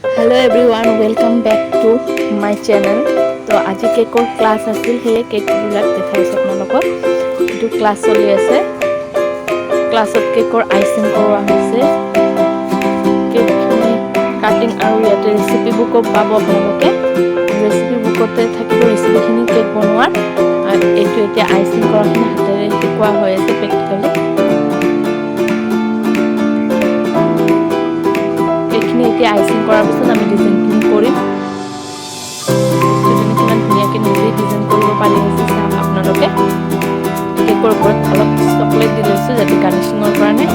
Hello everyone, welcome back to my channel. তো আজি কেকৰ ক্লাছ আছিল, সেই কেকবিলাক দেখাইছোঁ আপোনালোকক। এইটো ক্লাছ চলি আছে। ক্লাছত কেকৰ আইচিং কৰোৱা হৈছে। কেকখিনি কাটিং আৰু ইয়াতে ৰেচিপি বুকো পাব আপোনালোকে। ৰেচিপি বুকতে থাকিব ৰেচিপিখিনি কেক বনোৱাৰ। আৰু এইটো এতিয়া আইচিং কৰাখিনি হাতেৰে শিকোৱা হৈ আছে প্ৰেক্টিকেলি। এইখিনি আইচিং কৰাৰ পিছত আমি ডিজাইনখিনি কৰিম। ষ্টুডেণ্টে কিমান ধুনীয়াকৈ নিজেই ডিজাইন কৰিব পাৰি আছে চাওক আপোনালোকে। কেকৰ ওপৰত অলপ চকলেট দি লৈছোঁ যাতে গাৰ্নিচিঙৰ কাৰণে।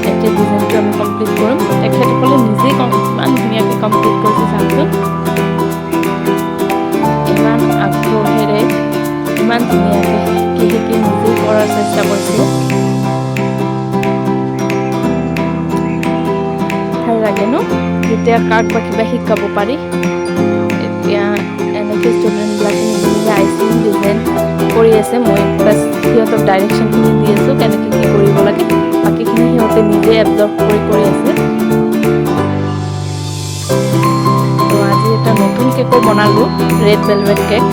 এতিয়া ডিজাইনটো আমি কমপ্লিট কৰিম। তেখেতসকলে নিজেই ইমান ধুনীয়াকৈ কমপ্লিট কৰিছে চাওকচোন। ইমান আগ্ৰহেৰে ইমান ধুনীয়াকৈ শিকি নিজেই কৰাৰ চেষ্টা কৰিছে। ভাল লাগে ন যেতিয়া কাক বা কিবা শিকাব পাৰি। এতিয়া এনেকৈ ষ্টুডেণ্টবিলাকে নিজে নিজে আইচিং ডিজাইন কৰি আছে। মই প্লাছ সিহঁতক ডাইৰেকশ্যনখিনি দি আছোঁ কেনেকৈ কি কৰিব লাগে। বাকীখিনি সিহঁতে নিজে এবজৰ্ভ কৰি আছে। তো আজি এটা নতুন কেকো বনালোঁ, ৰেড ভেলভেট কেক।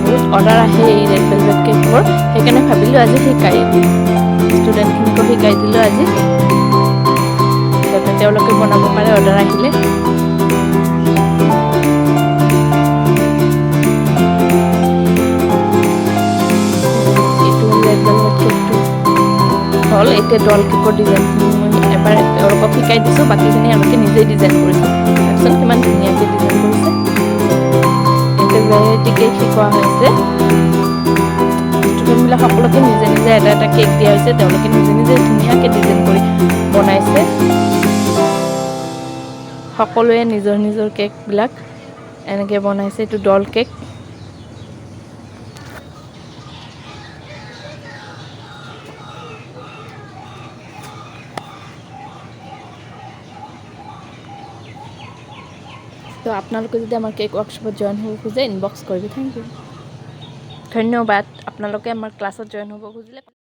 বহুত অৰ্ডাৰ আহে এই ৰেড ভেলভেট কেকৰ, সেইকাৰণে ভাবিলোঁ আজি শিকাই দিম। ষ্টুডেণ্টখিনিকো শিকাই দিলোঁ আজি, যাতে তেওঁলোকে বনাব পাৰে অৰ্ডাৰ আহিলে। এইটো ৰেড ভেলভেট কেকটো হ'ল। এতিয়া ডল কেকৰ ডিজাইনখিনি মই এবাৰ তেওঁলোকক শিকাই দিছোঁ, বাকীখিনি তেওঁলোকে নিজেই ডিজাইন কৰিছে। তাৰপিছত কিমান ধুনীয়াকৈ ডিজাইন কৰিছে। এতিয়া ভেৰাইটি কেক শিকোৱা হৈছে। ষ্টুডেণ্টবিলাক সকলোকে নিজে নিজে এটা এটা কেক দিয়া হৈছে। তেওঁলোকে নিজে নিজে ধুনীয়াকৈ ডিজাইন কৰি বনাইছে। সকলোৱে নিজৰ নিজৰ কেকবিলাক এনেকৈ বনাইছে। এইটো ডল কেক। তো আপোনালোকে যদি আমাৰ কেক ৱৰ্কশ্বপত জইন হ'ব খোজে ইনবক্স কৰিব। থেংক ইউ, ধন্যবাদ। আপোনালোকে আমাৰ ক্লাছত জইন হ'ব খুজিলে